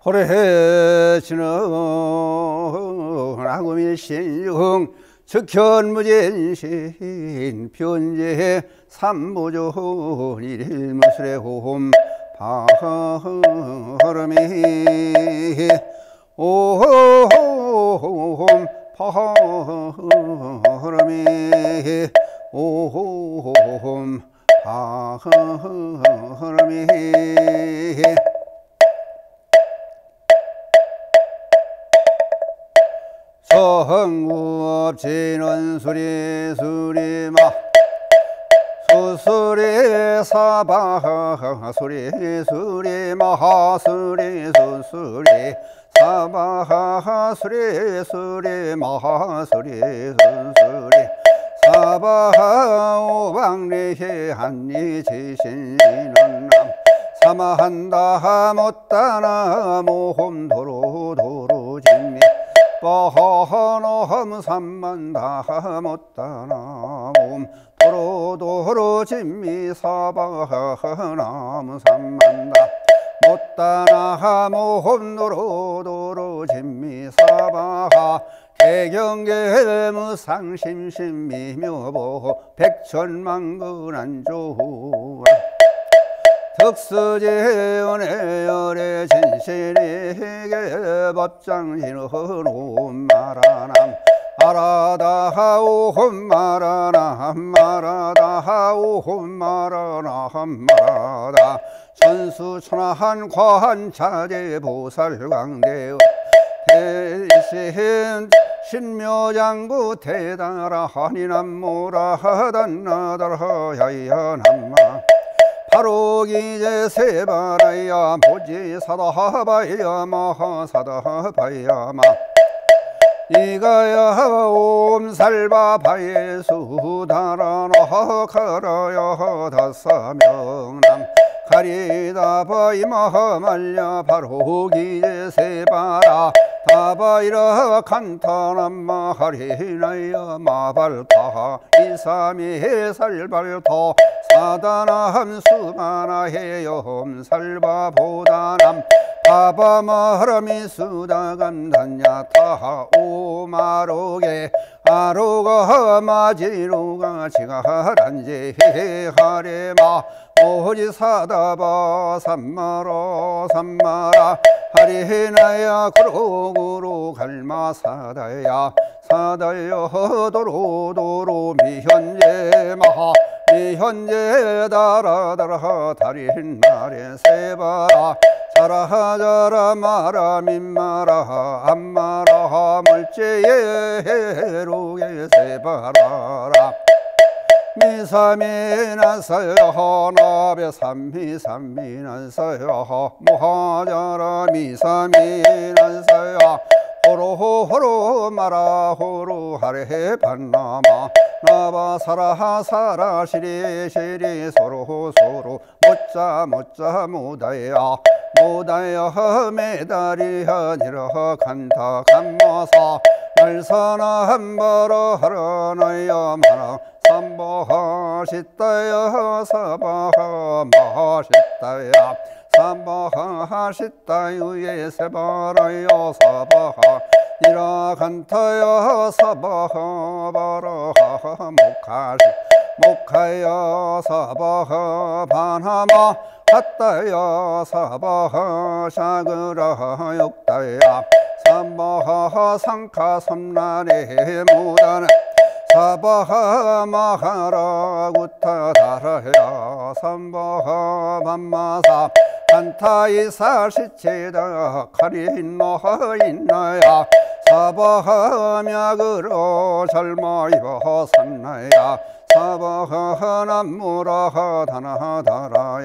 호래지는 아구밀신중 즉현무진신 변제 삼보존 일무술의 홈 바람이 오홈 바람이 오홈 바람이 성읍지는 수리 수리마 수수리 사바 수리 수리 마하 수리 수수리 사바 수리 수리 마하 수리 수수리 사바 오방리히 한리 지신이는 남 사마한다 못다나 모홈 도로 도로 진미 뻐허너험 삼만다 못다나 몸 도로 도로 진미 사바나무 삼만다 못다나 모홈 도로 도로 진미 사바하 개경계 무상심심 미묘보 백천만근안조 덕수제원의 열의 진실이게 법장진은 마라남 마라다하오 마라남 마라다하오 마라남 마라다 천수천하한 과한 자제 보살광대의 대신 신묘장구 대다라하니 남모라하단나다라 야야남마 바로기제 세바라야 보지사다하바야 마하사다바야마 이가야 옴살바바예 수다라나하카라야 다사명남 가리다바이 마하말야 바로기제 세바라 다바이라 칸타남마 하리나야 마발타 이삼이 살발타 사다나함 수마나해염 살바보다남 바바마라미 수다간단야 타하 오마로게 아로가 마지로가 지가란제 하레마 오지사다바 삼마라 삼마라 하리나야 구로구로 갈마사다야 사다여 도로도로 미현제 마하 미현제 다라다라 다린나레 세바라 자라자라 마라 민마라 암마라 물제에 해로게 세바라라 미사미나서여 나베 삼미삼미나서여 모하자라 미사미나서여 호로호로 마라 호로 하레 반나마 나바사라 사라 시리 시리 서로 서로 못자 못자 모다야 모다야 메다리야 니라 간다 간마사 말사나 한바라 하라나야 마나 삼바하시다야 사바하 마하시다야 삼바하시다유에 세바라야 사바하 니라간타야 사바하 바라하 목하시 목하야 사바하 바나마 핫다야 사바하 샤그라 욕다야 삼바하 상카 삼란에 무다나 사바하 마하라 구타다라야 삼바하 밤마사 한타이사 시체다 카리노하인나야 사바하 мя그로 잘마이바 산나야 사바하 남무라하 다나다라야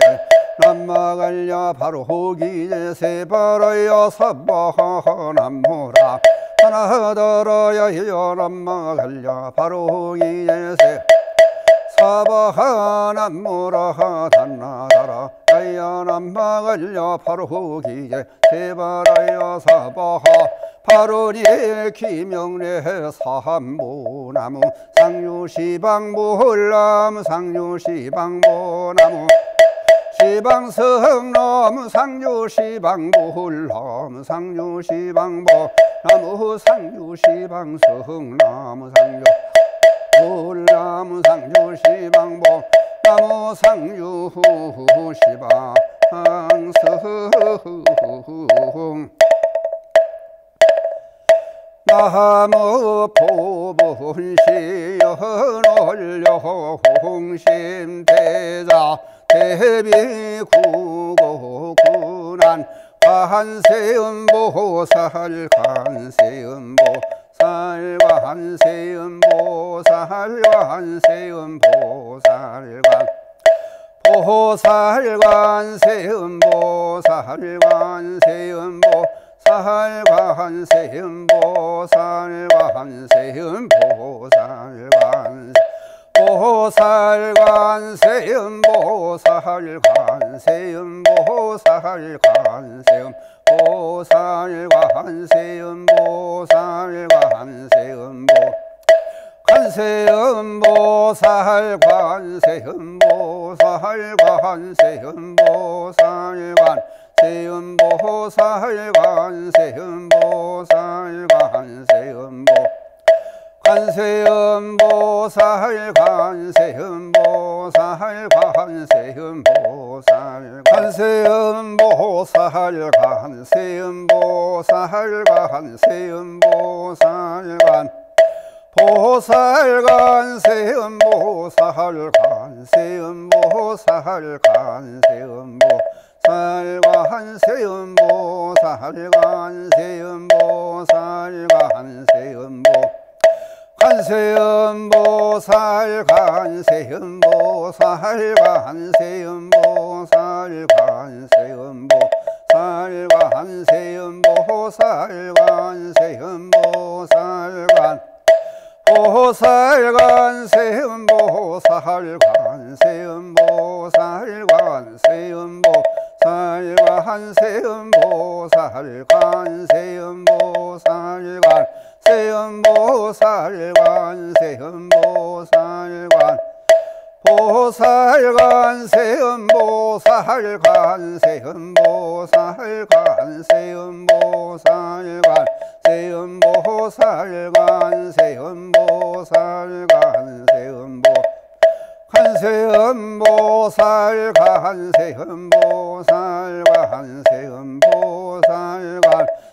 남마갈야 바로기제 세바라야 사바하 남무라 하나다라야 여람마갈야 바로기제 세 사바하 남무라하 단나다라 야야남마갈야 바로기제 세바라야 사바하 바로리 기명례 사함보나무 상류시방보홀람 상류시방보나무 시방성남 상주시방불남 상주시방보 나무 상주시방성남 상주불남 상주시방보 나무 상주시방성 나무 포분시연올려홍심대자 대비구고군한 관세음보살 관세음보살 관세음보살 관세음보살 보살 관세음보살 관세음보살 관세음보살 관세음보살 보살 관세음보살 관세음보살 관세음보살 관세음보살 관세음보 관세음보살 관세음보살 관세음보살 관세음보살 관세음보살 관세음보 관세음보살 관세음보살 관세음보살 관세음보살 관세음보살 관세음보살 보살 관세음보살 관세음보살 관세음보살 관세음보살 관세음보살 관세음보 관세음보살 관세음보살 관세음보살 관세음보살 관세음보살 관세음보살 보살 관세음보살 관세음보살 관세음보살 관세음보살 관세음보살 관세음보살 관세음보살 보살 관세음보살 관세음보살 관세음보살 관세음보살 관세음보살 관세음보 관세음보살 관세음보살 관세음보살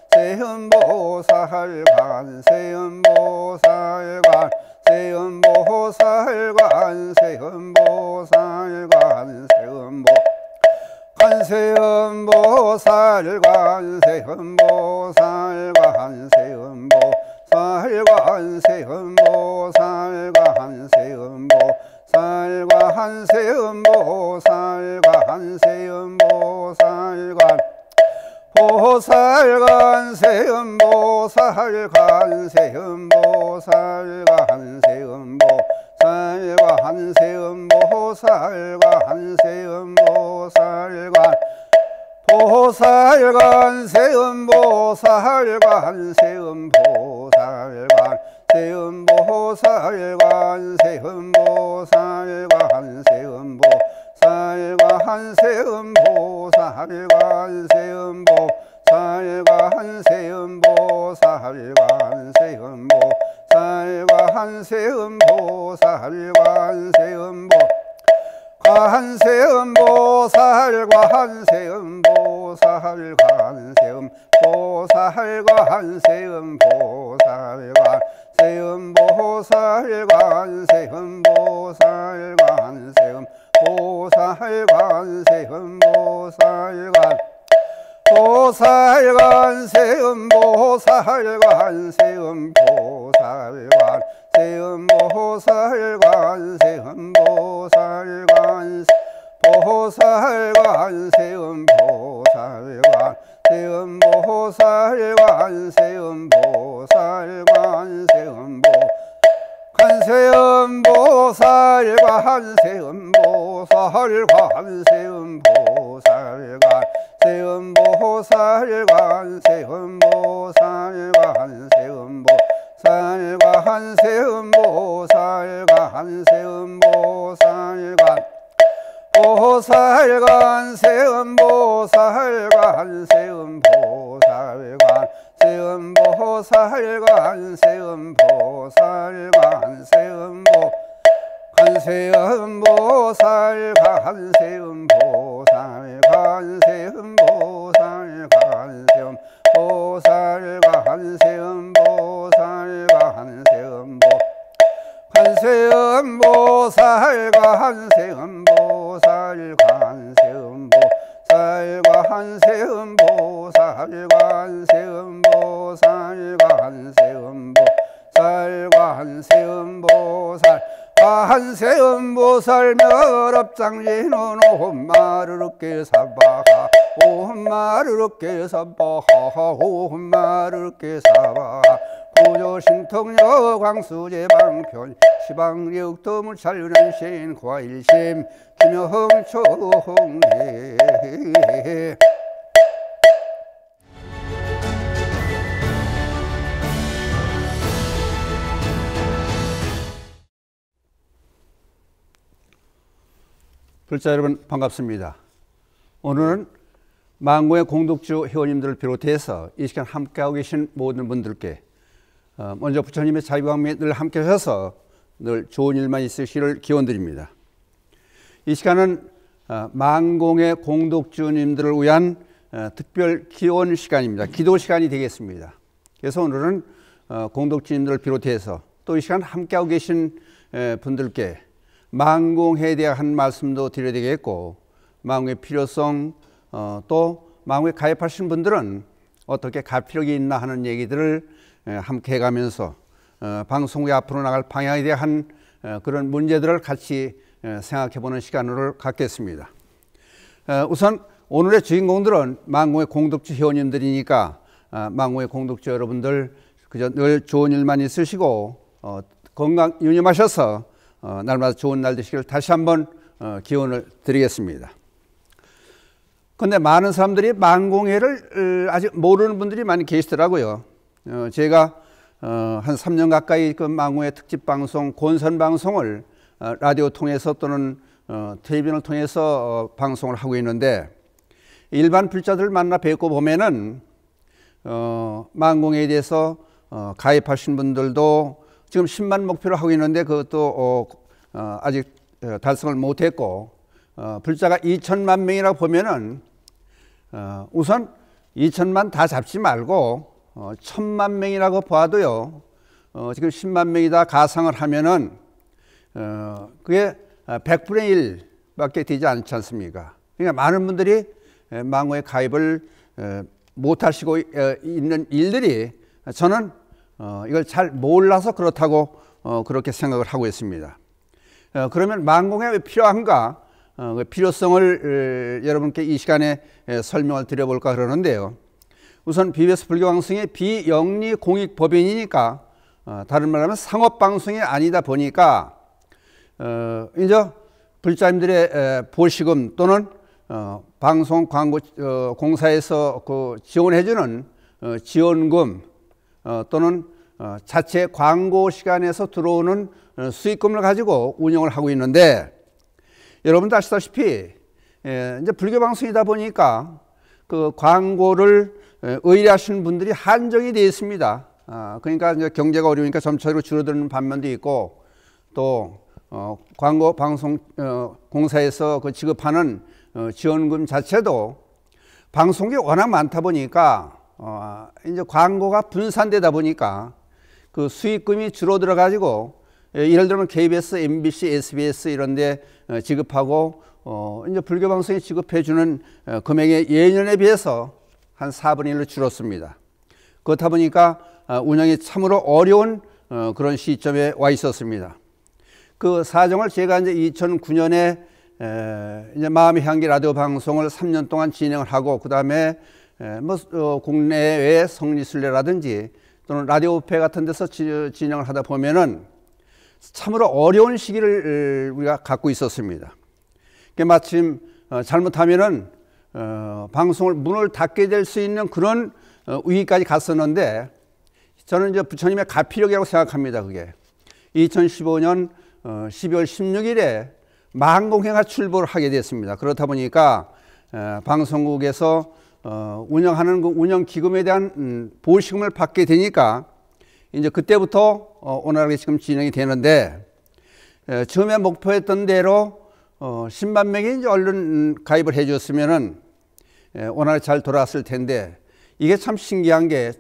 관세음보살 관세음보살 관세음보살 관세음보살 관세음보 관세음보살 관세음보살 관세음보살 관세음보살 관세음보살 관세음보살 관세음보살 보살 관세음보살 관세음보살 관세음보살 관세음보살 관세음보살 보살 관세음보살 관세음보살 관세음보살 관세음보살 관세음보살 관세음보살 관세음보살 관세음보살 관세음보살 관세음보살 관세음보 관세음보살 관세음보살 관세음보살 관세음보살 관세음보살 관세음보살 관세음보살 관세음보살 보살 관세음보살 관세음보살 관세음보살 관세음보살 보살 관세음보살 관세음보살 관세음보살 관세음보 관세음보살 관세음보살 관세음보살 관세음보살 관세음보살 관세음보살 관세음보살 관세음보살 보살관 세음 보살관 세음 보살관 세음 보살관 세음 보살관 세음 보 관세음 보살 관세음 보살 관세음 보살 관세음 보살 관세음 보살 관세음 보 관세음 보살 관세음 보살 관세음 보살 관세음 보살 관세음 보살 관세음 보살 관세음 보살 관세음 보살 멸업장지는 옴마르르께 사바하 옴마르르께 사바하 옴마르르께 사바하 구조신통여 광수제방편 시방력도물 살륜신 과일심 김영총해. 불자 여러분 반갑습니다. 오늘은 만공의 공덕주 회원님들을 비롯해서 이 시간 함께하고 계신 모든 분들께 먼저 부처님의 자비광명에 늘 함께 하셔서 늘 좋은 일만 있으시기를 기원드립니다. 이 시간은 만공의 공덕주님들을 위한 특별 기원 시간입니다. 기도 시간이 되겠습니다. 그래서 오늘은 공덕주님들을 비롯해서 또 이 시간 함께하고 계신 분들께 만공에 대한 말씀도 드려야 되겠고, 만공의 필요성, 또 만공에 가입하신 분들은 어떻게 가피력이 있나 하는 얘기들을 함께 해가면서 방송국에 앞으로 나갈 방향에 대한 그런 문제들을 같이 생각해 보는 시간을 갖겠습니다. 우선 오늘의 주인공들은 만공의 공덕주 회원님들이니까 만공의 공덕주 여러분들 그저 늘 좋은 일만 있으시고 건강 유념하셔서 날마다 좋은 날 되시기를 다시 한번 기원을 드리겠습니다. 그런데 많은 사람들이 만공회를 아직 모르는 분들이 많이 계시더라고요. 제가 한 3년 가까이 그 만공회 특집 방송, 권선 방송을 라디오 통해서 또는 텔레비전을 통해서 방송을 하고 있는데, 일반 불자들 만나 뵙고 보면은 만공회에 대해서 가입하신 분들도 지금 10만 목표로 하고 있는데 그것도 아직 달성을 못했고, 불자가 2천만 명이라고 보면은 우선 2천만 다 잡지 말고 1,000만 명이라고 봐도요, 지금 10만 명이 다 가상을 하면은 그게 100분의 1밖에 되지 않지 않습니까? 그러니까 많은 분들이 만공회 가입을 못 하시고 있는 일들이 저는 이걸 잘 몰라서 그렇다고 그렇게 생각을 하고 있습니다. 그러면 만공회 왜 필요한가? 그 필요성을 여러분께 이 시간에 설명을 드려볼까 그러는데요. 우선 BBS 불교방송의 비영리 공익법인이니까 다른 말하면 상업방송이 아니다 보니까 이제 불자님들의 보시금 또는 방송 광고 공사에서 그 지원해주는 지원금 또는 자체 광고 시간에서 들어오는 수익금을 가지고 운영을 하고 있는데, 여러분도 아시다시피 이제 불교 방송이다 보니까 그 광고를 의뢰하시는 분들이 한정이 되어 있습니다. 그러니까 이제 경제가 어려우니까 점차로 줄어드는 반면도 있고, 또 광고 방송 공사에서 그 지급하는 지원금 자체도 방송이 워낙 많다 보니까 이제 광고가 분산되다 보니까 그 수익금이 줄어들어 가지고, 예를 들면 KBS, MBC, SBS 이런 데 지급하고 이제 불교 방송에 지급해 주는 금액이 예년에 비해서 한 4분의 1로 줄었습니다. 그렇다 보니까 운영이 참으로 어려운 그런 시점에 와 있었습니다. 그 사정을 제가 이제 2009년에 이제 마음의 향기 라디오 방송을 3년 동안 진행을 하고, 그 다음에 뭐 국내외 성리순례라든지 또는 라디오 회 같은 데서 진행을 하다 보면은 참으로 어려운 시기를 우리가 갖고 있었습니다. 마침 잘못하면은 방송을 문을 닫게 될 수 있는 그런 위기까지 갔었는데, 저는 이제 부처님의 가피력이라고 생각합니다. 그게 2015년 12월 16일에 만공회가 출범을 하게 됐습니다. 그렇다 보니까 방송국에서 운영하는 그 운영기금에 대한 보시금을 받게 되니까 이제 그때부터 원활하게 지금 진행이 되는데, 처음에 목표했던 대로 10만 명이 이제 얼른 가입을 해 줬으면은 원활하게 잘 돌아왔을 텐데, 이게 참 신기한 게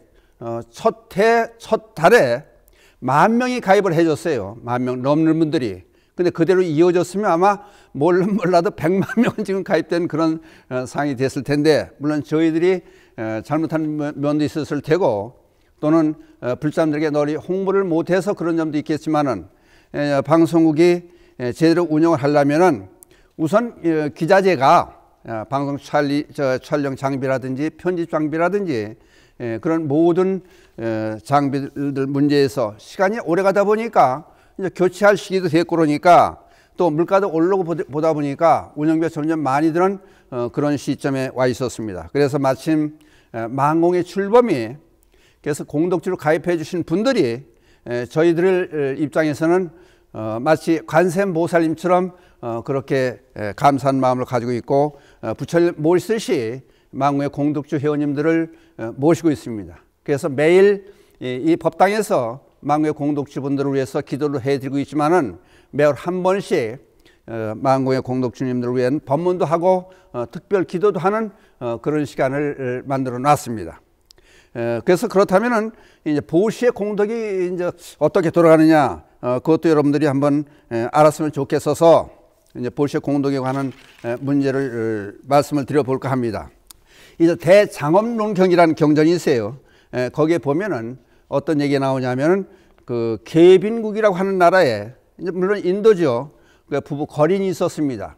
첫 달에 10,000명이 가입을 해 줬어요. 10,000명 넘는 분들이. 근데 그대로 이어졌으면 아마 몰라도 100만 명은 지금 가입된 그런 상황이 됐을 텐데, 물론 저희들이 잘못한 면도 있었을 테고, 또는 불자들에게 널리 홍보를 못해서 그런 점도 있겠지만은, 방송국이 제대로 운영을 하려면은 우선 기자재가 방송 촬영 장비라든지 편집 장비라든지 그런 모든 장비들 문제에서 시간이 오래 가다 보니까 이제 교체할 시기도 됐고, 그러니까 또 물가도 오르고 보다 보니까 운영비가 점점 많이 드는 그런 시점에 와 있었습니다. 그래서 마침 만공의 출범이, 그래서 공덕주로 가입해 주신 분들이 저희들 입장에서는 마치 관세음보살님처럼 그렇게 감사한 마음을 가지고 있고, 부처를 모시듯이 만공의 공덕주 회원님들을 모시고 있습니다. 그래서 매일 이 법당에서 만공의 공덕주 분들을 위해서 기도를 해드리고 있지만은, 매월 한 번씩 만공의 공덕주님들을 위한 법문도 하고 특별 기도도 하는 그런 시간을 만들어 놨습니다. 그래서 그렇다면은 이제 보시의 공덕이 이제 어떻게 돌아가느냐, 그것도 여러분들이 한번 알았으면 좋겠어서 이제 보시의 공덕에 관한 문제를 말씀을 드려볼까 합니다. 이제 대장엄론경이라는 경전이 있어요. 거기에 보면은 어떤 얘기가 나오냐면은, 그 계빈국이라고 하는 나라에, 이제 물론 인도죠. 그 부부 거린이 있었습니다.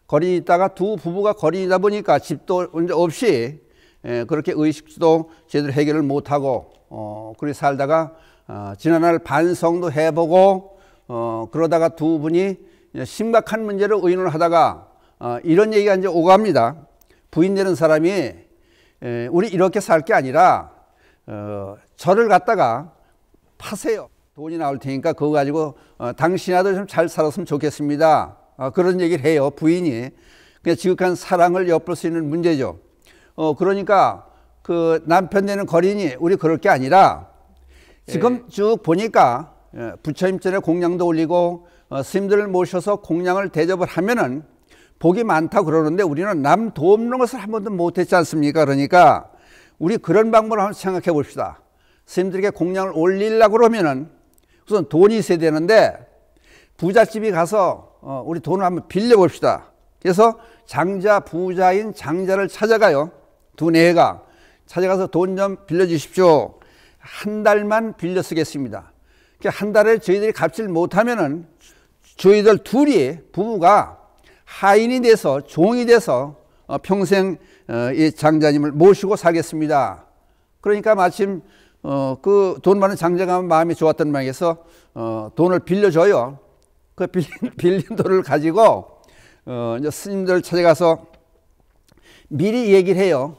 거린이 있다가 두 부부가 거린이다 보니까 집도 없이 그렇게 의식도 제대로 해결을 못하고 그렇게 살다가 지난날 반성도 해보고 그러다가 두 분이 심각한 문제를 의논을 하다가 이런 얘기가 이제 오갑니다. 부인 되는 사람이 우리 이렇게 살 게 아니라 절을 갖다가 파세요. 돈이 나올 테니까 그거 가지고 당신이라도 좀 잘 살았으면 좋겠습니다. 그런 얘기를 해요, 부인이. 그냥 지극한 사랑을 엿볼 수 있는 문제죠. 그러니까 그 남편 되는 거린이 우리 그럴 게 아니라, 지금 쭉 보니까 부처님 전에 공양도 올리고 스님들을 모셔서 공양을 대접을 하면은 복이 많다고 그러는데, 우리는 남 돕는 것을 한 번도 못했지 않습니까? 그러니까 우리 그런 방법을 한번 생각해 봅시다. 스님들에게 공양을 올리려고 그러면은 우선 돈이 있어야 되는데, 부잣집이 가서 우리 돈을 한번 빌려 봅시다. 그래서 장자, 부자인 장자를 찾아가요. 두뇌가 찾아가서 돈 좀 빌려 주십시오. 한 달만 빌려 쓰겠습니다. 한 달에 저희들이 갚지를 못하면은 저희들 둘이 부부가 하인이 돼서 종이 돼서 평생 이 장자님을 모시고 살겠습니다. 그러니까 마침 그 돈 많은 장자가 마음이 좋았던 모양에서 돈을 빌려줘요. 그 빌린 돈을 가지고 이제 스님들 찾아가서 미리 얘기를 해요.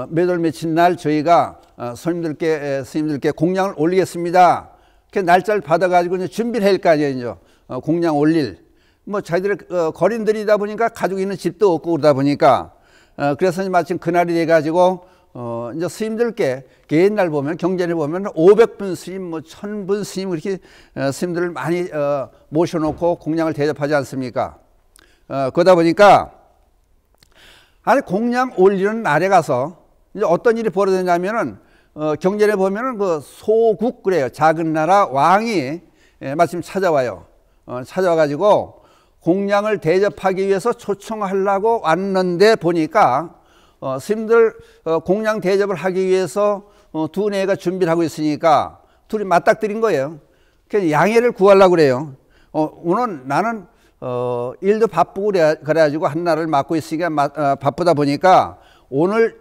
몇 월 며칠 날 저희가 스님들께 공양을 올리겠습니다. 그 날짜를 받아가지고 이제 준비를 할 거 아니에요. 이제 공양 올릴. 뭐 자기들 거린들이다 보니까 가지고 있는 집도 없고 그러다 보니까 그래서 마침 그날이 돼가지고 이제 스님들께 옛날 보면 경전에 보면 500분 스님, 뭐 1000분 스님 이렇게 스님들을 많이 모셔놓고 공양을 대접하지 않습니까? 그러다 보니까 아니 공양 올리는 날에 가서 이제 어떤 일이 벌어졌냐면은 경전에 보면은 그 소국 그래요. 작은 나라 왕이 마침 찾아와요. 찾아와가지고 공양을 대접하기 위해서 초청하려고 왔는데 보니까 스님들 공양 대접을 하기 위해서 두뇌가 준비를 하고 있으니까 둘이 맞닥뜨린 거예요. 그래서 양해를 구하려고 그래요. 오늘 나는 일도 바쁘고 그래가지고 한 날을 맡고 있으니까 바쁘다 보니까 오늘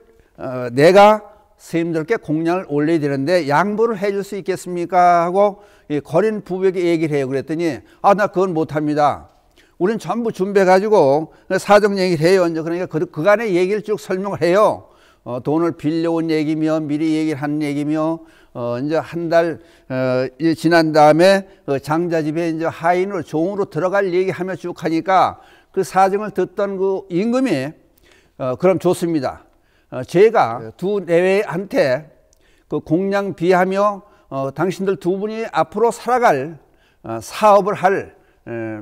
내가 스님들께 공양을 올려야 되는데 양보를 해줄 수 있겠습니까? 하고 이 거린 부부에게 얘기를 해요. 그랬더니 나 그건 못합니다. 우린 전부 준비해가지고 사정 얘기를 해요. 그러니까 그간의 얘기를 쭉 설명을 해요. 돈을 빌려온 얘기며 미리 얘기를 한 얘기며 이제 한 달 지난 다음에 장자 집에 이제 하인으로 종으로 들어갈 얘기하며 쭉 하니까 그 사정을 듣던 그 임금이 그럼 좋습니다. 제가 두 내외한테 그 공양 비하며 당신들 두 분이 앞으로 살아갈 사업을 할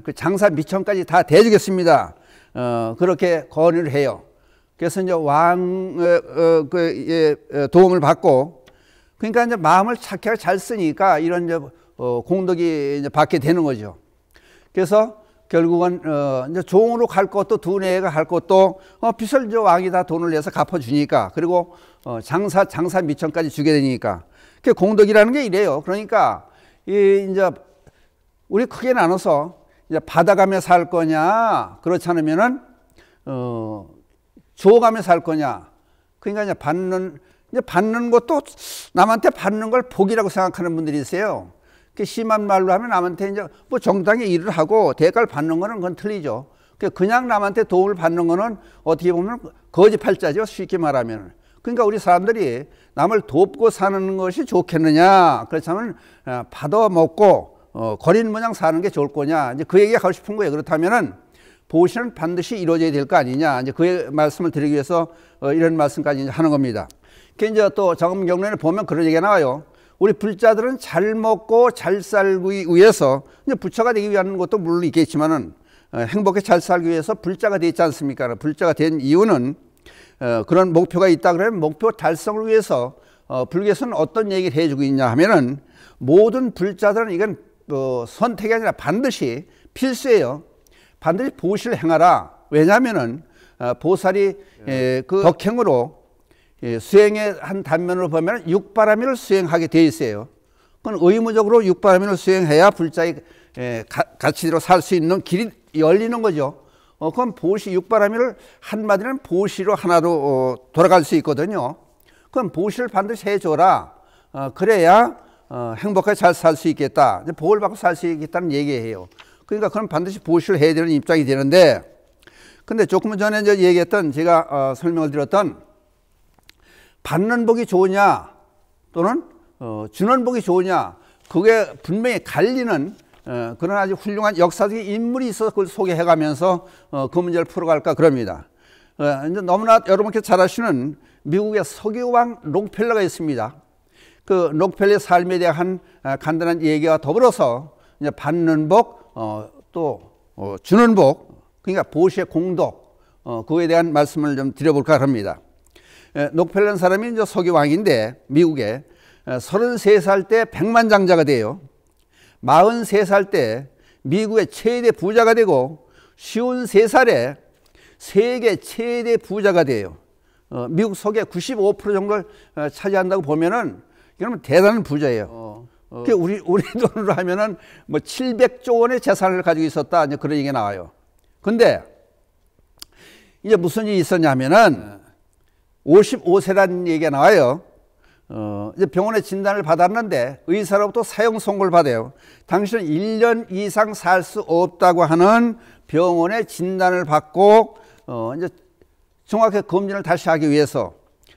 그 장사 미천까지 다 대주겠습니다. 그렇게 건의를 해요. 그래서 이제 도움을 받고, 그러니까 이제 마음을 착하게 잘 쓰니까 이런 이제 공덕이 이제 받게 되는 거죠. 그래서 결국은 이제 종으로 갈 것도 두 내가 할 것도 빚을 이제 왕이 다 돈을 내서 갚아주니까, 그리고 장사 미천까지 주게 되니까 그 공덕이라는 게 이래요. 그러니까 이제 우리 크게 나눠서 이제 받아가며 살 거냐, 그렇지 않으면은 줘가며 살 거냐. 그러니까 이제 받는 것도 남한테 받는 걸 복이라고 생각하는 분들이 있어요. 그 심한 말로 하면 남한테 이제 뭐 정당히 일을 하고 대가를 받는 거는 그건 틀리죠. 그냥 남한테 도움을 받는 거는 어떻게 보면 거지팔자죠. 쉽게 말하면. 그러니까 우리 사람들이 남을 돕고 사는 것이 좋겠느냐, 그렇다면 받아 먹고 거린 모양 사는 게 좋을 거냐, 이제 그 얘기가 하고 싶은 거예요. 그렇다면은 보시는 반드시 이루어져야 될 거 아니냐, 이제 그 말씀을 드리기 위해서 이런 말씀까지 이제 하는 겁니다. 그 이제 또 정경련에 보면 그런 얘기가 나와요. 우리 불자들은 잘 먹고 잘 살기 위해서, 이제 부처가 되기 위한 것도 물론 있겠지만은 행복하게 잘 살기 위해서 불자가 되지 않습니까? 불자가 된 이유는 그런 목표가 있다 그러면 목표 달성을 위해서 불교에서는 어떤 얘기를 해주고 있냐 하면은, 모든 불자들은 이건 선택이 아니라 반드시 필수예요. 반드시 보시를 행하라. 왜냐하면은 보살이 그 덕행으로 수행의 한 단면으로 보면 육바라밀을 수행하게 돼 있어요. 그건 의무적으로 육바라밀을 수행해야 불자의 가치대로 살 수 있는 길이 열리는 거죠. 그럼 보시 육바라밀을 한마디는 보시로 하나로 돌아갈 수 있거든요. 그럼 보시를 반드시 해줘라. 그래야 행복하게 잘 살 수 있겠다. 복을 받고 살 수 있겠다는 얘기예요. 그러니까 그럼 반드시 보시를 해야 되는 입장이 되는데, 근데 조금 전에 이제 얘기했던, 제가 설명을 드렸던 받는 복이 좋으냐 또는 주는 복이 좋으냐, 그게 분명히 갈리는 그런 아주 훌륭한 역사적인 인물이 있어서 그걸 소개해가면서 그 문제를 풀어갈까 그럽니다. 이제 너무나 여러분께 잘 아시는 미국의 석유왕 록펠러가 있습니다. 그 록펠러의 삶에 대한 간단한 얘기와 더불어서 이제 받는 복, 또 주는 복, 그러니까 보시의 공덕, 그거에 대한 말씀을 좀 드려볼까 합니다. 록펠러는 사람이 이제 석유왕인데, 미국에 33살 때 백만장자가 돼요. 43살 때 미국의 최대 부자가 되고 53살에 세계 최대 부자가 돼요. 미국 석유의 95% 정도를 차지한다고 보면은 이러면 대단한 부자예요. 우리 돈으로 하면은 뭐 700조 원의 재산을 가지고 있었다, 이제 그런 얘기가 나와요. 근데 이제 무슨 일이 있었냐면은 55세라는 얘기가 나와요. 이제 병원에 진단을 받았는데 의사로부터 사형 선고를 받아요. 당신은 1년 이상 살 수 없다고 하는 병원의 진단을 받고 이제 정확하게 검진을 다시 하기 위해서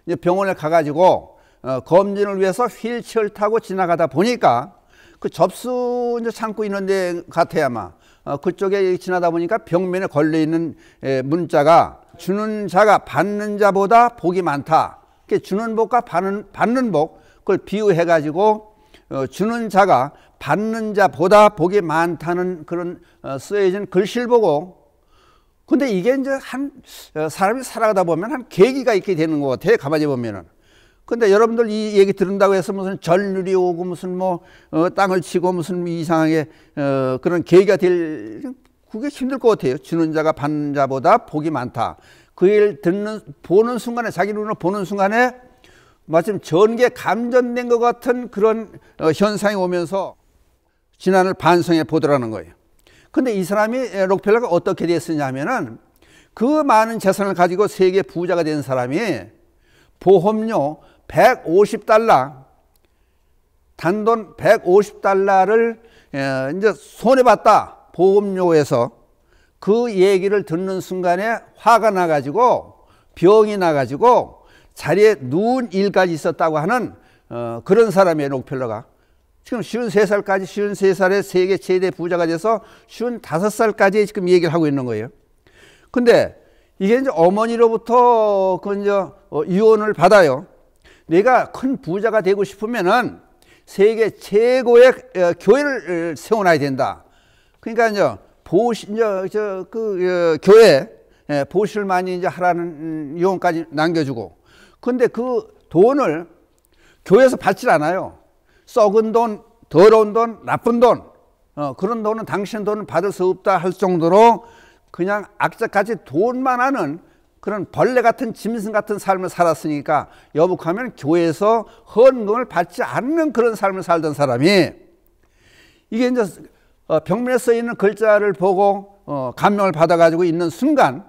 이제 병원에 가가지고 검진을 위해서 휠체어를 타고 지나가다 보니까 그 접수 이제 창고 있는 데 같아요, 아마. 그쪽에 지나다 보니까 벽면에 걸려 있는 문자가, 주는 자가 받는 자보다 복이 많다. 주는 복과 받는 복, 그걸 비유해 가지고 주는 자가 받는 자보다 복이 많다는 그런 쓰여진 글씨를 보고, 근데 이게 이제 한 사람이 살아가다 보면 한 계기가 있게 되는 것 같아요, 가만히 보면은. 근데 여러분들 이 얘기 들은다고 해서 무슨 전율이 오고 무슨 뭐 땅을 치고 무슨 이상하게 그런 계기가 될, 그게 힘들 것 같아요. 주는 자가 받는 자보다 복이 많다. 그 일 보는 순간에, 자기 눈으로 보는 순간에 마침 전기에 감전된 것 같은 그런 현상이 오면서 진안을 반성해 보더라는 거예요. 근데 이 사람이, 록펠러가 어떻게 됐었냐면은, 그 많은 재산을 가지고 세계 부자가 된 사람이 보험료 150달러, 단돈 150달러를 이제 손해봤다, 보험료에서. 그 얘기를 듣는 순간에 화가 나가지고, 병이 나가지고 자리에 누운 일까지 있었다고 하는 그런 사람이에요. 록펠러가. 지금 53살까지 53살에 세계 최대 부자가 돼서 55살까지 지금 얘기를 하고 있는 거예요. 근데 이게 이제 어머니로부터 그 이제 유언을 받아요. 내가 큰 부자가 되고 싶으면은 세계 최고의 교회를 세워놔야 된다. 그러니까 이제 교회 보시를 많이 이제 하라는 유언까지 남겨주고. 근데 그 돈을 교회에서 받질 않아요. 썩은 돈, 더러운 돈, 나쁜 돈, 그런 돈은 당신 돈은 받을 수 없다 할 정도로 그냥 악착같이 돈만 하는 그런 벌레 같은 짐승 같은 삶을 살았으니까 여북하면 교회에서 헌금을 받지 않는 그런 삶을 살던 사람이 이게 이제 벽면에 써 있는 글자를 보고 감명을 받아가지고 있는 순간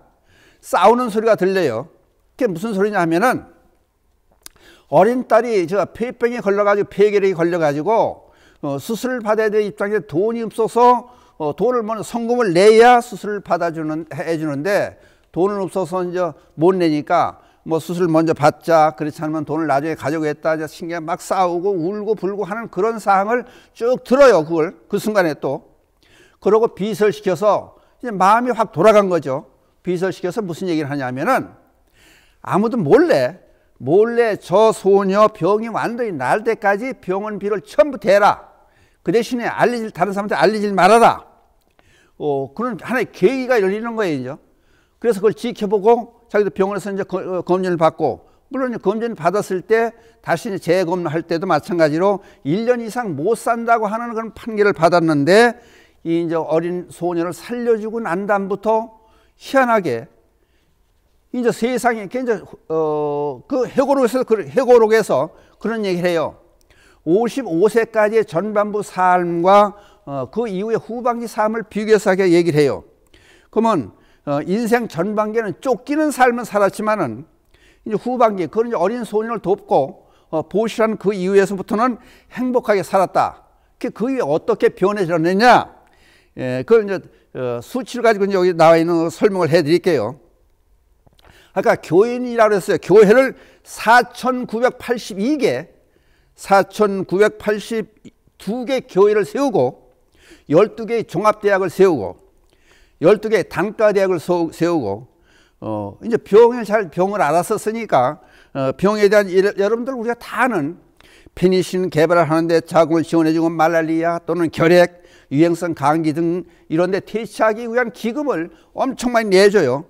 싸우는 소리가 들려요. 그게 무슨 소리냐 하면은 어린 딸이 폐병에 걸려가지고 폐결핵이 걸려가지고 수술을 받아야 될 입장에 돈이 없어서 돈을 먼저 성금을 내야 수술을 해주는데 돈은 없어서 이제 못 내니까 뭐 수술 먼저 받자, 그렇지 않으면 돈을 나중에 가져오겠다, 이제 신경 막 싸우고 울고 불고 하는 그런 상황을 쭉 들어요. 그걸 그 순간에 또 그러고 비설시켜서 이제 마음이 확 돌아간 거죠. 비설시켜서 무슨 얘기를 하냐면은 아무도 몰래 저 소녀 병이 완전히 날 때까지 병원비를 전부 대라. 그 대신에 다른 사람한테 알리질 말아라. 그런 하나의 계기가 열리는 거예요, 이제. 그래서 그걸 지켜보고 자기도 병원에서 이제 검진을 받고, 물론 이제 검진을 받았을 때 다시 이제 재검할 때도 마찬가지로 1년 이상 못 산다고 하는 그런 판결을 받았는데, 이 이제 어린 소녀를 살려주고 난 다음부터 희한하게 이제 세상에 이제 그 해고록에서 그런 얘기를 해요. 55세까지의 전반부 삶과 그 이후의 후반기 삶을 비교해서 얘기를 해요. 그러면 인생 전반기에는 쫓기는 삶을 살았지만은 이제 후반기 그런 어린 소년을 돕고 보시라는 그 이후에서부터는 행복하게 살았다. 그 이후에 어떻게 변해졌느냐? 그걸 이제 수치를 가지고 이제 여기 나와 있는 설명을 해드릴게요. 아까 교인이라고 했어요. 교회를 4,982개 교회를 세우고 12개의 종합대학을 세우고 12개의 단과대학을 세우고 이제 병을 알았었으니까 병에 대한 여러분들 우리가 다 아는 페니실린 개발을 하는데 자금을 지원해주고 말랄리아 또는 결핵, 유행성 감기 등 이런 데 퇴치하기 위한 기금을 엄청 많이 내줘요.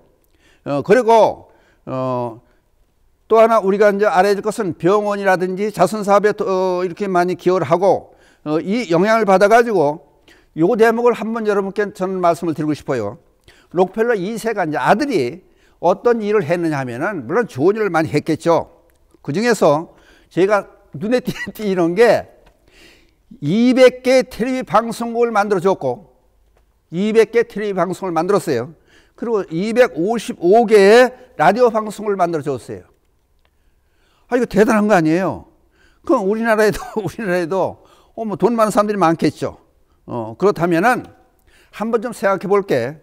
그리고 또 하나 우리가 이제 알아야 될 것은 병원이라든지 자선사업에 이렇게 많이 기여를 하고 이 영향을 받아가지고 요 대목을 한번 여러분께 저는 말씀을 드리고 싶어요. 록펠러 2세가 이제 아들이 어떤 일을 했느냐 하면은 물론 좋은 일을 많이 했겠죠. 그 중에서 제가 눈에 띄는 게 200개 텔레비 방송국을 만들어 줬고 200개 텔레비 방송을 만들었어요. 그리고 255개의 라디오 방송을 만들어 줬어요. 이거 대단한 거 아니에요? 그럼 우리나라에도 뭐 돈 많은 사람들이 많겠죠. 그렇다면은 한번 좀 생각해 볼게.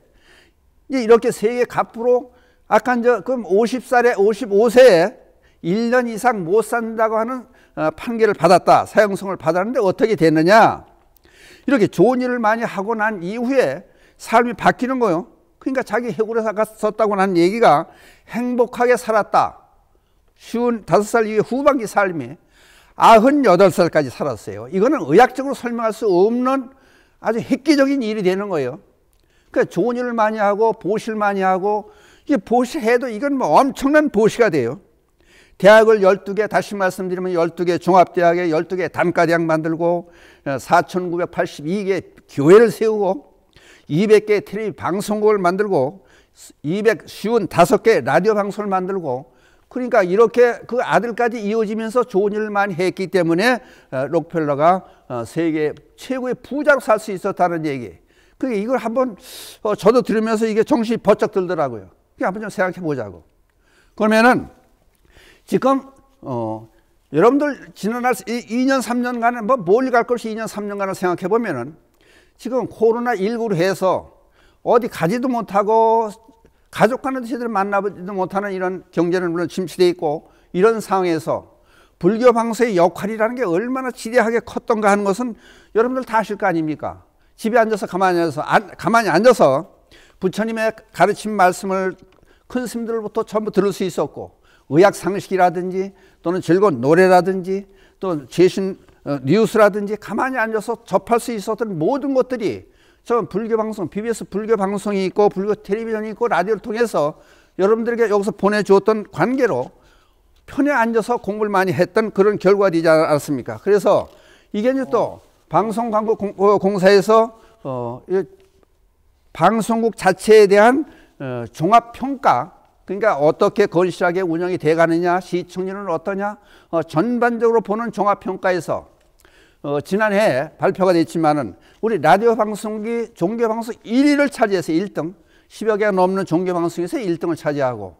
이렇게 세계 갑부로 아까 이제 그럼 55세에 1년 이상 못 산다고 하는 판결을 받았다. 사형성을 받았는데 어떻게 됐느냐? 이렇게 좋은 일을 많이 하고 난 이후에 삶이 바뀌는 거예요. 그러니까 자기 해골에 썼다고 하는 얘기가 행복하게 살았다. 55살 이후에 후반기 삶이 98살까지 살았어요. 이거는 의학적으로 설명할 수 없는 아주 획기적인 일이 되는 거예요. 그러니까 좋은 일을 많이 하고 보시를 많이 하고 이게 보시해도 이건 뭐 엄청난 보시가 돼요. 대학을 12개 다시 말씀드리면 12개 종합대학에 12개 단과대학 만들고 4,982개 교회를 세우고 200개 텔레비 방송국을 만들고 255개 라디오 방송을 만들고 그러니까 이렇게 그 아들까지 이어지면서 좋은 일을 많이 했기 때문에 록펠러가 세계 최고의 부자로 살 수 있었다는 얘기. 그게 이걸 한번 저도 들으면서 이게 정신이 번쩍 들더라고요. 한번 좀 생각해 보자고. 그러면은 지금 여러분들 지난 2년 3년간은 뭐 멀리 갈 것이 2년 3년간을 생각해 보면은 지금 코로나19로 해서 어디 가지도 못하고 가족 간에도 제대로 만나보지도 못하는 이런 경제는 물론 침체되어 있고 이런 상황에서 불교 방송의 역할이라는 게 얼마나 지대하게 컸던가 하는 것은 여러분들 다 아실 거 아닙니까? 집에 앉아서 가만히 앉아서 부처님의 가르친 말씀을 큰 스님들부터 전부 들을 수 있었고, 의학 상식이라든지 또는 즐거운 노래라든지 또 최신 뉴스라든지 가만히 앉아서 접할 수 있었던 모든 것들이 저 불교 방송, BBS 불교 방송이 있고 불교 텔레비전이 있고 라디오를 통해서 여러분들에게 여기서 보내주었던 관계로 편에 앉아서 공부를 많이 했던 그런 결과가 되지 않았습니까? 그래서 이게 이제 또 방송광고공사에서 방송국 자체에 대한 종합평가, 그러니까 어떻게 건실하게 운영이 돼 가느냐, 시청률은 어떠냐, 전반적으로 보는 종합평가에서 지난해 발표가 됐지만은 우리 라디오 방송국이 종교방송 1위를 차지해서 1등, 10여 개가 넘는 종교방송에서 1등을 차지하고,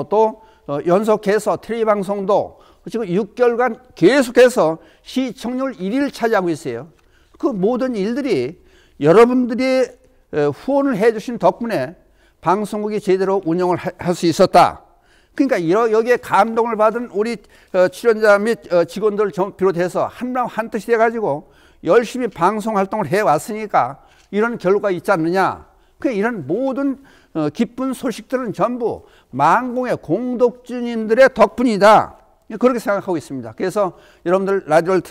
또 연속해서 텔레비 방송도 지금 6개월간 계속해서 시청률 1위를 차지하고 있어요. 그 모든 일들이 여러분들이 후원을 해 주신 덕분에 방송국이 제대로 운영을 할 수 있었다. 그러니까 여기에 감동을 받은 우리 출연자 및 직원들 비롯해서 한마음 한뜻이 돼가지고 열심히 방송 활동을 해왔으니까 이런 결과가 있지 않느냐. 이런 모든 기쁜 소식들은 전부 만공의 공덕주님들의 덕분이다. 그렇게 생각하고 있습니다. 그래서 여러분들 라디오를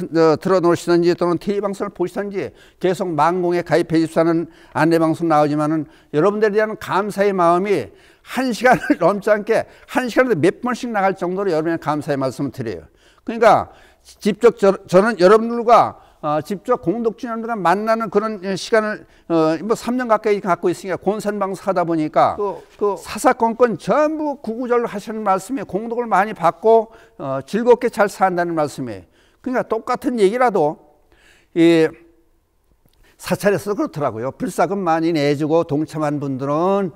틀어놓으시든지 또는 TV 방송을 보시든지 계속 만공에 가입해 주시는 안내방송 나오지만은 여러분들에 대한 감사의 마음이 1시간을 넘지 않게 1시간에 몇 번씩 나갈 정도로 여러분의 감사의 말씀을 드려요. 그러니까 직접 저는 여러분들과 직접 공덕주님들과 만나는 그런 시간을 뭐 3년 가까이 갖고 있으니까 곤산방송 하다 보니까 그 사사건건 전부 구구절로 하시는 말씀에 공덕을 많이 받고 즐겁게 잘 산다는 말씀이에요. 그러니까 똑같은 얘기라도 사찰에서도 그렇더라고요. 불사금 많이 내주고 동참한 분들은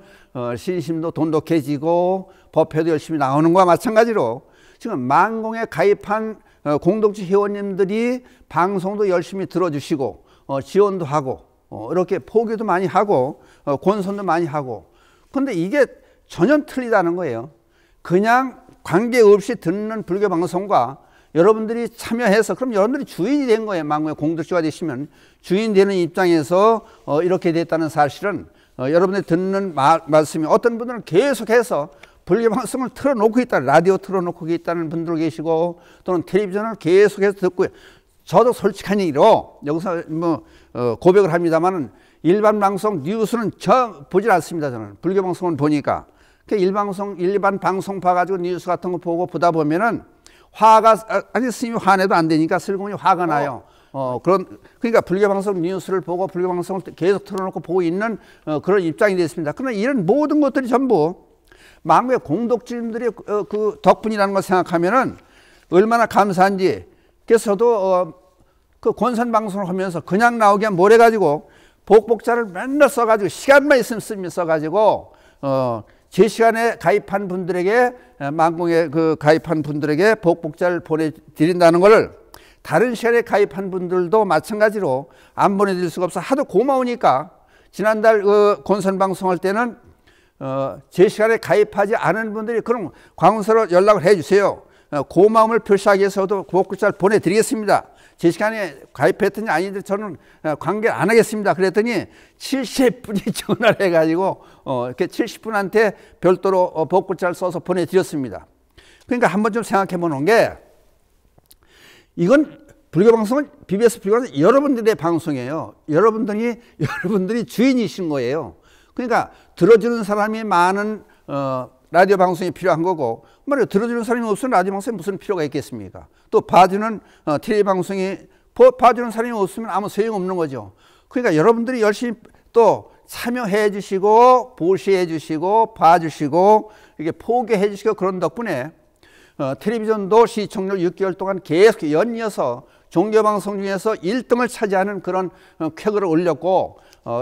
신심도 돈독해지고 법회도 열심히 나오는 거와 마찬가지로 지금 만공에 가입한 공덕주 회원님들이 방송도 열심히 들어주시고 지원도 하고 이렇게 포기도 많이 하고 권선도 많이 하고, 근데 이게 전혀 틀리다는 거예요. 그냥 관계없이 듣는 불교 방송과 여러분들이 참여해서 그럼 여러분들이 주인이 된 거예요. 만공의 공덕주가 되시면 주인 되는 입장에서 이렇게 됐다는 사실은 여러분들이 듣는 말씀이 어떤 분들은 계속해서 불교 방송을 틀어놓고 있다, 라디오 틀어놓고 있다는 분들 계시고 또는 텔레비전을 계속해서 듣고, 저도 솔직한 얘기로 여기서 뭐 고백을 합니다만은 일반 방송 뉴스는 보질 않습니다. 저는 불교 방송을 보니까 일반 방송 봐가지고 뉴스 같은 거 보고 보다 보면은 아니 스님이 화내도 안 되니까 슬그머니 화가 나요. 그러니까 불교 방송 뉴스를 보고 불교 방송을 계속 틀어놓고 보고 있는 그런 입장이 됐습니다. 그러나 이런 모든 것들이 전부 만국의 공덕주님들의 그 덕분이라는 걸 생각하면은 얼마나 감사한지. 그래서 저도 그 권선 방송을 하면서 그냥 나오게 뭘 해가지고 복복자를 맨날 써가지고 시간만 있으면 쓰면 써가지고 제 시간에 가입한 분들에게 만공에 그 가입한 분들에게 복복자를 보내드린다는 것을 다른 시간에 가입한 분들도 마찬가지로 안 보내드릴 수가 없어. 하도 고마우니까 지난달 그 권선 방송할 때는 제 시간에 가입하지 않은 분들이 그럼 광운서로 연락을 해 주세요. 고마움을 표시하기 위해서도 복복자를 보내드리겠습니다. 제 시간에 가입했더니 아닌데 저는 관계를 안 하겠습니다. 그랬더니 70분이 전화를 해가지고 이렇게 70분한테 별도로 복복자를 써서 보내드렸습니다. 그러니까 한번 좀 생각해 보는 게, 이건 불교방송은 BBS 불교방송은 여러분들의 방송이에요. 여러분들이 주인이신 거예요. 그러니까 들어주는 사람이 많은 라디오 방송이 필요한 거고, 말이에요. 들어주는 사람이 없으면 라디오 방송에 무슨 필요가 있겠습니까? 또 봐주는 텔레비 방송이 봐주는 사람이 없으면 아무 소용없는 거죠. 그러니까 여러분들이 열심히 또 참여해 주시고 보시해 주시고 봐주시고 이렇게 포기해 주시고 그런 덕분에 텔레비전도 시청률 6개월 동안 계속 연이어서 종교방송 중에서 1등을 차지하는 그런 쾌거를 올렸고,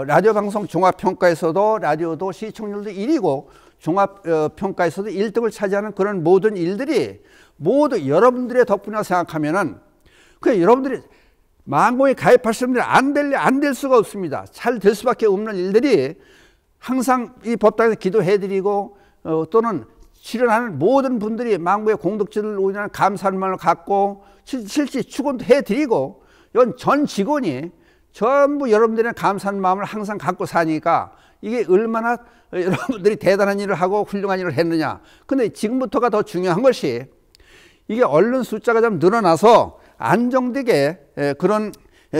라디오 방송 종합평가에서도 라디오도 시청률도 1위고 종합평가에서도 1등을 차지하는 그런 모든 일들이 모두 여러분들의 덕분이라고 생각하면은 여러분들이 만공에 가입하시는 분들이 안 될 수가 없습니다. 잘 될 수밖에 없는 일들이 항상 이 법당에서 기도해드리고 또는 실현하는 모든 분들이 망고의 공덕지를 오히려 감사하는 마음을 갖고 실제 축원도 해드리고 이건 전 직원이 전부 여러분들의 감사하는 마음을 항상 갖고 사니까 이게 얼마나 여러분들이 대단한 일을 하고 훌륭한 일을 했느냐. 근데 지금부터가 더 중요한 것이 이게 언론 숫자가 좀 늘어나서 안정되게 그런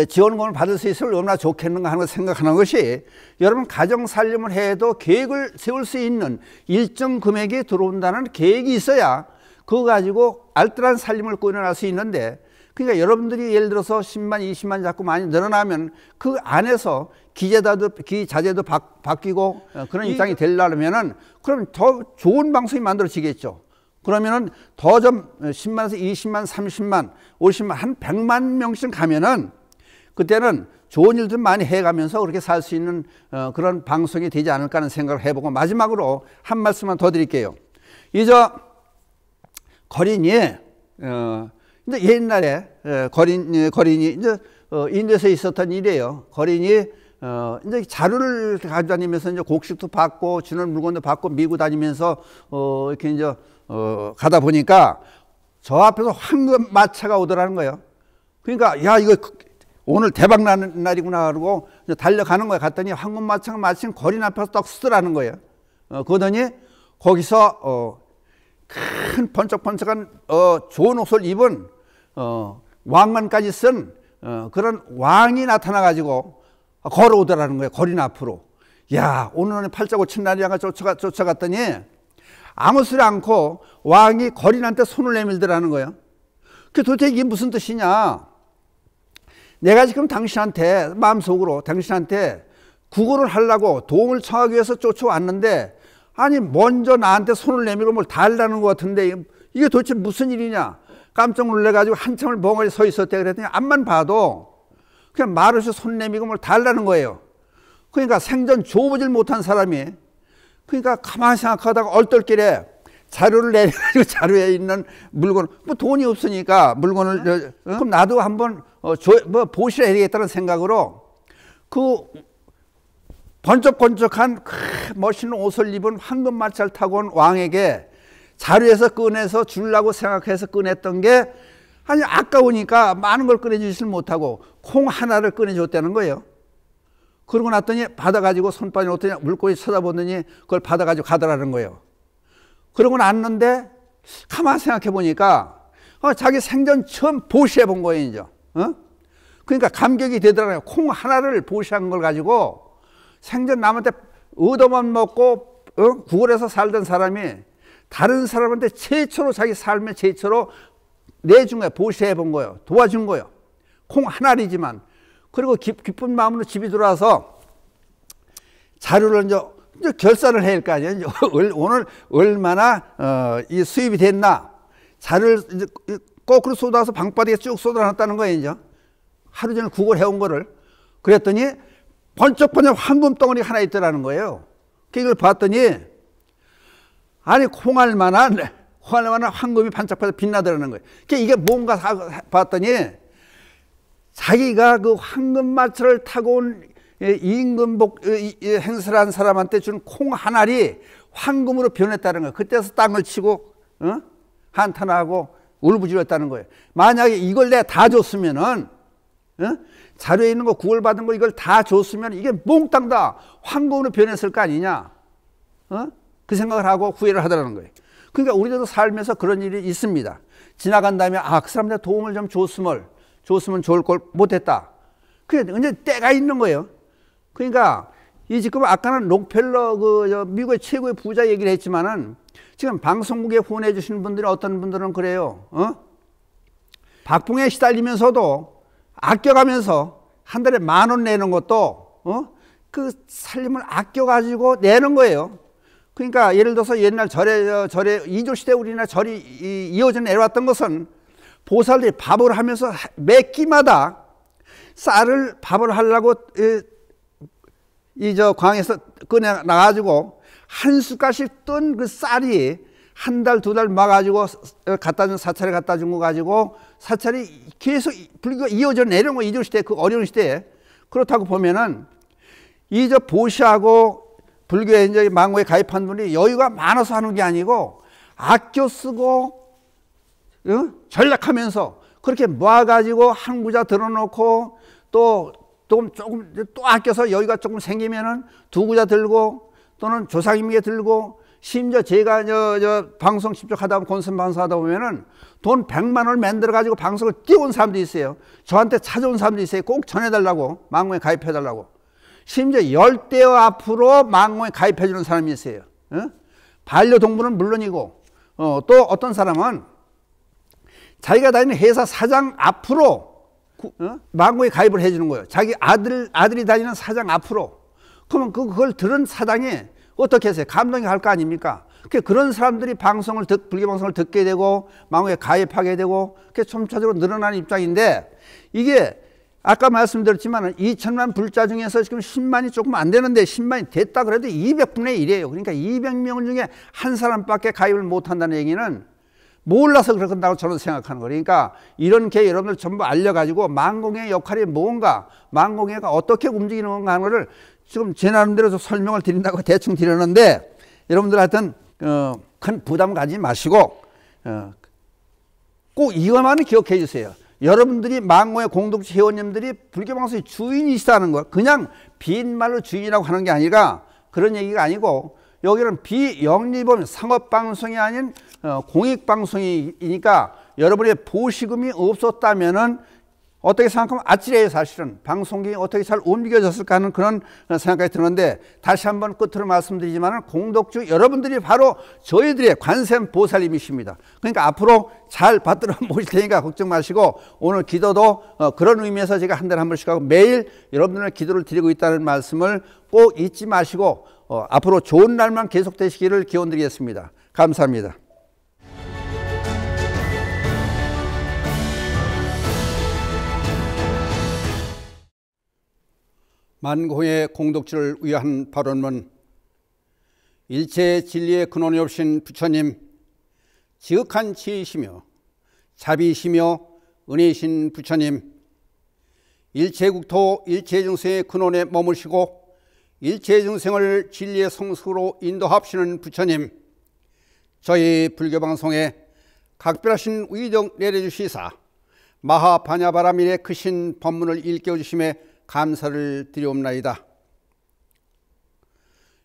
지원금을 받을 수 있으면 얼마나 좋겠는가 하는 걸 생각하는 것이 여러분 가정 살림을 해도 계획을 세울 수 있는 일정 금액이 들어온다는 계획이 있어야 그거 가지고 알뜰한 살림을 꾸려날 수 있는데 그러니까 여러분들이 예를 들어서 10만 20만 자꾸 많이 늘어나면 그 안에서 기자재도 바뀌고 그런 입장이 되려면은 그러면 더 좋은 방송이 만들어지겠죠. 그러면은 더 좀 10만에서 20만 30만 50만 한 100만 명씩 가면은 그때는 좋은 일들 많이 해가면서 그렇게 살 수 있는 그런 방송이 되지 않을까 하는 생각을 해보고 마지막으로 한 말씀만 더 드릴게요. 이제 거린이 이제 옛날에 거린이 이제 인도에서 있었던 일이에요. 거린이 이제 자루를 가져다니면서 이제 곡식도 받고 주는 물건도 받고 밀고 다니면서 이렇게 이제 가다 보니까 저 앞에서 황금 마차가 오더라는 거예요. 그러니까 야 이거 오늘 대박 나는 날이구나 그러고 달려가는 거예요. 갔더니 황금 마차가 마침 거린 앞에서 딱 쓰더라는 거예요. 그러더니 거기서 큰 번쩍번쩍한 좋은 옷을 입은 왕관까지 쓴 그런 왕이 나타나 가지고 걸어오더라는 거예요. 거린 앞으로. 야 오늘은 팔자 고친 날이야가 쫓아갔더니 아무 소리 않고 왕이 거린한테 손을 내밀더라는 거예요. 그 도대체 이게 무슨 뜻이냐. 내가 지금 당신한테 마음속으로 당신한테 구걸을 하려고 도움을 청하기 위해서 쫓아왔는데 아니 먼저 나한테 손을 내밀고 뭘 달라는 것 같은데 이게 도대체 무슨 일이냐. 깜짝 놀래가지고 한참을 멍하니 서 있었대. 그랬더니 앞만 봐도 그냥 말없이 손 내밀고 뭘 달라는 거예요. 그러니까 생전 줘보질 못한 사람이 그러니까 가만히 생각하다가 얼떨결에 자료를 내가지고 자료에 있는 물건 뭐 돈이 없으니까 물건을 그럼 나도 한번 뭐 보시라 해야겠다는 생각으로 그 번쩍번쩍한 멋있는 옷을 입은 황금 마차를 타고 온 왕에게 자루에서 꺼내서 주려고 생각해서 꺼냈던 게 아니 아까우니까 많은 걸 꺼내주질 못하고 콩 하나를 꺼내줬다는 거예요. 그러고 났더니 받아가지고 손바닥에 놓더니 물고기 쳐다보더니 그걸 받아가지고 가더라는 거예요. 그러고 났는데 가만히 생각해 보니까 자기 생전 처음 보시해 본 거예요. 이제. 그러니까 감격이 되더라고요. 콩 하나를 보시한 걸 가지고 생전 남한테 얻어만 먹고 구걸해서 살던 사람이 다른 사람한테 최초로 자기 삶의 최초로 내준 거예요. 보시해 본 거예요. 도와준 거예요. 콩 하나이지만. 그리고 기쁜 마음으로 집에 들어와서 자료를 이제 결산을 해야 할 거 아니에요. 오늘 얼마나 이 수입이 됐나. 자료를 이제 거꾸로 쏟아서 방바닥에 쭉 쏟아놨다는 거예요. 이제 하루 종일 구걸해온 거를. 그랬더니 번쩍번쩍 황금 덩어리 하나 있더라는 거예요. 이걸 봤더니 아니 콩알만한 황금이 반짝반짝 빛나더라는 거예요. 이게 뭔가 봤더니 자기가 그 황금 마차를 타고 온 임금복 행세를 한 사람한테 준 콩 한 알이 황금으로 변했다는 거예요. 그때서 땅을 치고 한탄하고 울부짖었다는 거예요. 만약에 이걸 내가 다 줬으면은 자료에 있는 거 구걸받은 거 이걸 다 줬으면 이게 몽땅 다 황금으로 변했을 거 아니냐. 그 생각을 하고 후회를 하더라는 거예요. 그러니까 우리도 살면서 그런 일이 있습니다. 지나간 다음에 그 사람한테 도움을 좀 줬으면 좋을 걸 못했다. 그게 이제 때가 있는 거예요. 그러니까 이 지금 아까는 록펠러 미국의 최고의 부자 얘기를 했지만은 지금 방송국에 후원해 주시는 분들이 어떤 분들은 그래요. 박봉에 시달리면서도 아껴가면서 한 달에 10,000원 내는 것도 그 살림을 아껴가지고 내는 거예요. 그러니까 예를 들어서 옛날 절에 이조시대 우리나라 절이 이어져 내려왔던 것은 보살들이 밥을 하면서 매 끼마다 쌀을 밥을 하려고 광에서 꺼내 나가지고 한 숟갈씩 뜬 그 쌀이 한 달, 2달 막아가지고 사찰에 갖다 준 거 가지고 사찰이 계속 불교가 이어져 내려온 거 이조시대 그 어려운 시대에. 그렇다고 보면은 보시하고 불교에 이제 망고에 가입한 분이 여유가 많아서 하는 게 아니고 아껴 쓰고 전략하면서 그렇게 모아가지고 한 구자 들어놓고 또 조금 또 아껴서 여유가 조금 생기면은 두 구자 들고 또는 조상님에게 들고 심지어 제가 저 방송 집중하다 보면 콘서트 방송하다 보면은 돈 100만 원을 만들어 가지고 방송을 띄운 사람도 있어요. 저한테 찾아온 사람도 있어요. 꼭 전해달라고, 망공에 가입해달라고. 심지어 10대어 앞으로 망공에 가입해주는 사람이 있어요. 반려동물은 물론이고 또 어떤 사람은 자기가 다니는 회사 사장 앞으로 망공에 가입을 해주는 거예요. 자기 아들이 다니는 사장 앞으로. 그러면 그걸 들은 사장이 어떻게 했어요? 감동이 갈 거 아닙니까? 그런 사람들이 불교방송을 듣게 되고 망공에 가입하게 되고 그게 점차적으로 늘어나는 입장인데, 이게 아까 말씀드렸지만 2천만 불자 중에서 지금 10만이 조금 안 되는데 10만이 됐다 그래도 200분의 1이에요. 그러니까 200명 중에 한 사람밖에 가입을 못 한다는 얘기는 몰라서 그런다고 저는 생각하는 거예요. 그러니까 이런 게 여러분들 전부 알려가지고 망공의 역할이 뭔가, 망공회가 어떻게 움직이는 건가 하는 거를 지금 제 나름대로 좀 설명을 드린다고 대충 드렸는데, 여러분들 하여튼 큰 부담 가지 마시고 꼭 이것만은 기억해 주세요. 여러분들이 망공의 공동체 회원님들이 불교방송의 주인이시다는 거, 그냥 빈말로 주인이라고 하는 게 아니라 그런 얘기가 아니고, 여기는 비영리범 상업방송이 아닌 공익방송이니까 여러분의 보시금이 없었다면은 어떻게 생각하면 아찔해요. 사실은 방송국이 어떻게 잘 움직여졌을까 하는 그런 생각이 드는데, 다시 한번 끝으로 말씀드리지만 공덕주 여러분들이 바로 저희들의 관세음 보살님이십니다. 그러니까 앞으로 잘 받들어 모실 테니까 걱정 마시고, 오늘 기도도 그런 의미에서 제가 한 달에 한 번씩 하고 매일 여러분들의 기도를 드리고 있다는 말씀을 꼭 잊지 마시고 앞으로 좋은 날만 계속 되시기를 기원드리겠습니다. 감사합니다. 만공의 공덕주를 위한 발언문, 일체 진리의 근원이 없신 부처님, 지극한 지혜이시며 자비이시며 은혜이신 부처님, 일체 국토 일체 중생의 근원에 머무시고 일체 중생을 진리의 성숙으로 인도하시는 부처님, 저희 불교방송에 각별하신 위덕 내려주시사 마하반야바라밀의 크신 법문을 일깨워주심에 감사를 드리옵나이다.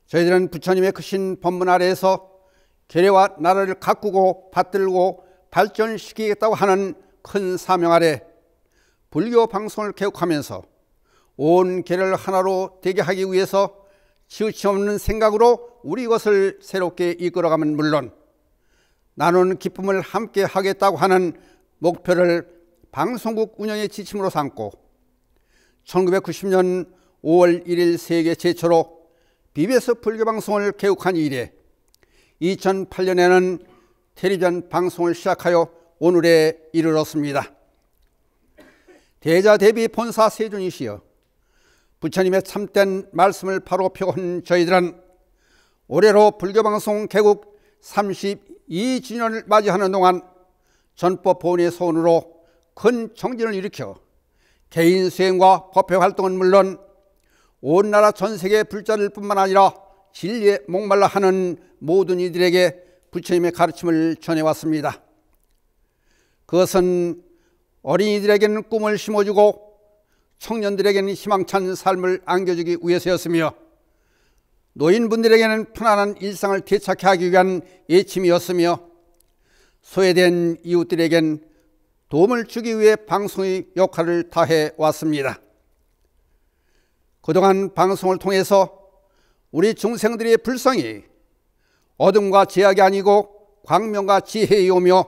저희들은 부처님의 크신 법문 아래에서 계례와 나라를 가꾸고 받들고 발전시키겠다고 하는 큰 사명 아래 불교 방송을 개혁하면서 온 계례를 하나로 되게 하기 위해서 치우치 없는 생각으로 우리 것을 새롭게 이끌어가면 물론 나누는 기쁨을 함께 하겠다고 하는 목표를 방송국 운영의 지침으로 삼고 1990년 5월 1일 세계 최초로 BBS 불교방송을 개국한 이래 2008년에는 텔레비전 방송을 시작하여 오늘에 이르렀습니다. 대자대비 본사 세존이시여 부처님의 참된 말씀을 바로 펴온 저희들은 올해로 불교방송 개국 32주년을 맞이하는 동안 전법 보훈의 소원으로 큰 정진을 일으켜 개인 수행과 법회 활동은 물론 온 나라 전 세계 불자들 뿐만 아니라 진리에 목말라 하는 모든 이들에게 부처님의 가르침을 전해왔습니다. 그것은 어린이들에게는 꿈을 심어주고 청년들에게는 희망찬 삶을 안겨주기 위해서였으며 노인분들에게는 편안한 일상을 되찾게 하기 위한 예침이었으며 소외된 이웃들에겐 도움을 주기 위해 방송의 역할을 다해 왔습니다. 그동안 방송을 통해서 우리 중생들의 불성이 어둠과 제약이 아니고 광명과 지혜이오며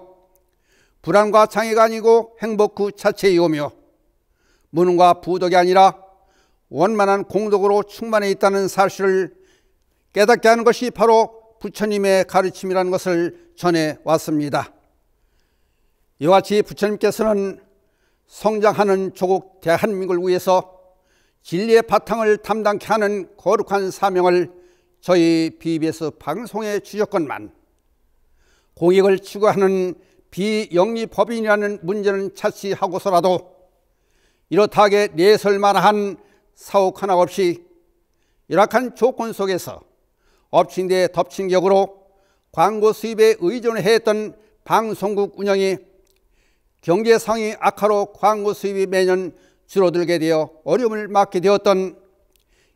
불안과 장애가 아니고 행복 그 자체이오며 무능과 부덕이 아니라 원만한 공덕으로 충만해 있다는 사실을 깨닫게 하는 것이 바로 부처님의 가르침이라는 것을 전해왔습니다. 이와 같이 부처님께서는 성장하는 조국 대한민국을 위해서 진리의 바탕을 담당케 하는 거룩한 사명을 저희 BBS 방송에 주셨건만 공익을 추구하는 비영리법인이라는 문제는 차치하고서라도 이렇다하게 내설만한 사옥 하나 없이 열악한 조건 속에서 엎친 데 덮친 격으로 광고 수입에 의존했던 방송국 운영이 경제 상황이 악화로 광고 수입이 매년 줄어들게 되어 어려움을 맞게 되었던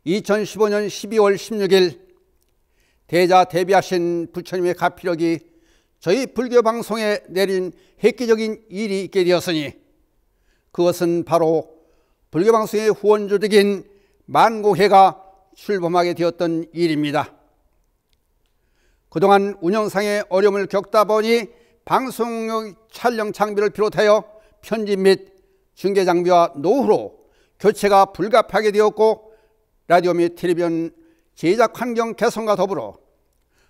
2015년 12월 16일 대자 대비하신 부처님의 가피력이 저희 불교 방송에 내린 획기적인 일이 있게 되었으니 그것은 바로 불교 방송의 후원조직인 만공회가 출범하게 되었던 일입니다. 그동안 운영상의 어려움을 겪다 보니 방송용 촬영 장비를 비롯하여 편집 및 중계 장비와 노후로 교체가 불가피하게 되었고, 라디오 및 텔레비전 제작 환경 개선과 더불어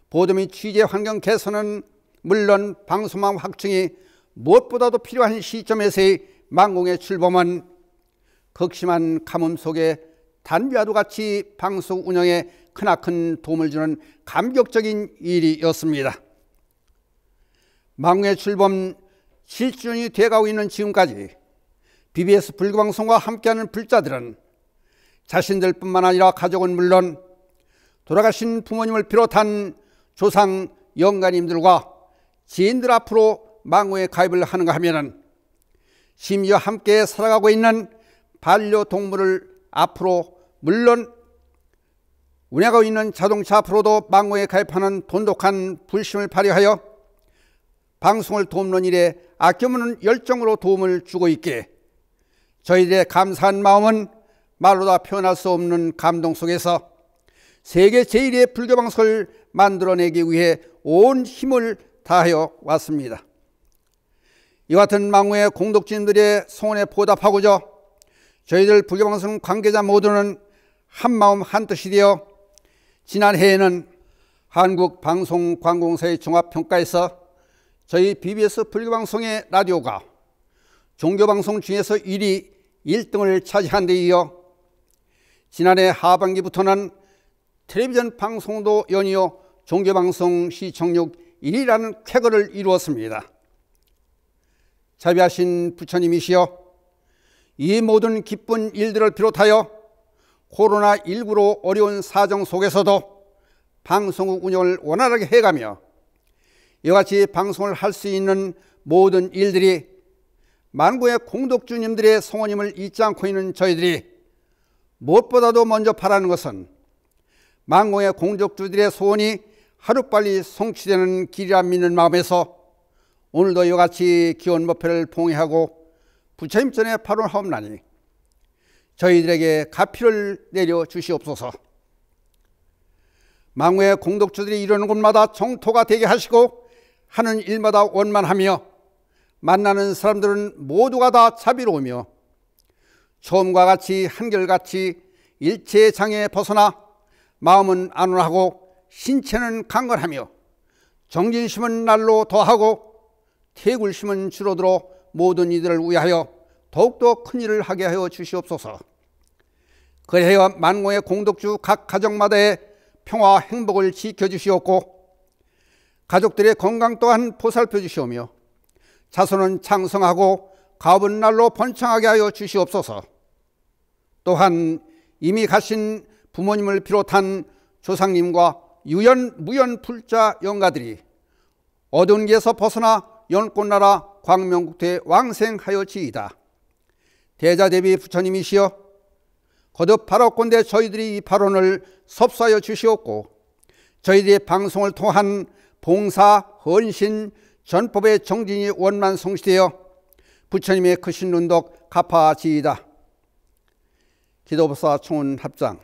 보도 및 취재 환경 개선은 물론 방송망 확충이 무엇보다도 필요한 시점에서의 만공의 출범은 극심한 가뭄 속에 단비와도 같이 방송 운영에 크나큰 도움을 주는 감격적인 일이었습니다. 만공의 출범 7주년이 돼가고 있는 지금까지 BBS 불교방송과 함께하는 불자들은 자신들뿐만 아니라 가족은 물론 돌아가신 부모님을 비롯한 조상 영가님들과 지인들 앞으로 만공에 가입을 하는가 하면은 심지어 함께 살아가고 있는 반려동물을 앞으로 물론 운행하고 있는 자동차 앞으로도 만공에 가입하는 돈독한 불심을 발휘하여 방송을 돕는 일에 아껴없는 열정으로 도움을 주고 있기에 저희들의 감사한 마음은 말로 다 표현할 수 없는 감동 속에서 세계 제1의 불교방송을 만들어내기 위해 온 힘을 다하여 왔습니다. 이와 같은 만공의 공덕주님들의 소원에 보답하고자 저희들 불교방송 관계자 모두는 한마음 한뜻이 되어 지난해에는 한국방송관공사의 종합평가에서 저희 BBS 불교방송의 라디오가 종교방송 중에서 1등을 차지한 데 이어 지난해 하반기부터는 텔레비전 방송도 연이어 종교방송 시청률 1위라는 쾌거를 이루었습니다. 자비하신 부처님이시여, 이 모든 기쁜 일들을 비롯하여 코로나19로 어려운 사정 속에서도 방송국 운영을 원활하게 해가며 이와 같이 방송을 할 수 있는 모든 일들이 만국의 공덕주님들의 성원임을 잊지 않고 있는 저희들이 무엇보다도 먼저 바라는 것은 만공의 공덕주들의 소원이 하루빨리 성취되는 길이라 믿는 마음에서 오늘도 이와 같이 기원법회를 봉해하고 부처님 전에 발언하옵나니 저희들에게 가피를 내려 주시옵소서. 만국의 공덕주들이 이루는 곳마다 정토가 되게 하시고 하는 일마다 원만하며 만나는 사람들은 모두가 다 자비로우며 처음과 같이 한결같이 일체의 장애에 벗어나 마음은 안온하고 신체는 강건하며 정진심은 날로 더하고 태굴심은 줄어들어 모든 이들을 위하여 더욱더 큰 일을 하게 하여 주시옵소서. 그리하여 만공의 공덕주 각 가정마다의 평화와 행복을 지켜주시옵고 가족들의 건강 또한 보살펴 주시오며 자손은 창성하고 가업은 날로 번창하게 하여 주시옵소서. 또한 이미 가신 부모님을 비롯한 조상님과 유연 무연 불자 영가들이 어두운 길에서 벗어나 연꽃나라 광명국토에 왕생하여지이다. 대자대비 부처님이시여, 거듭 바라옵건대 저희들이 이 발언을 섭수하여 주시옵고 저희들의 방송을 통한 봉사, 헌신, 전법의 정진이 원만 성취되어 부처님의 크신 눈덕 갚아지이다. 기도법사 총은 합장.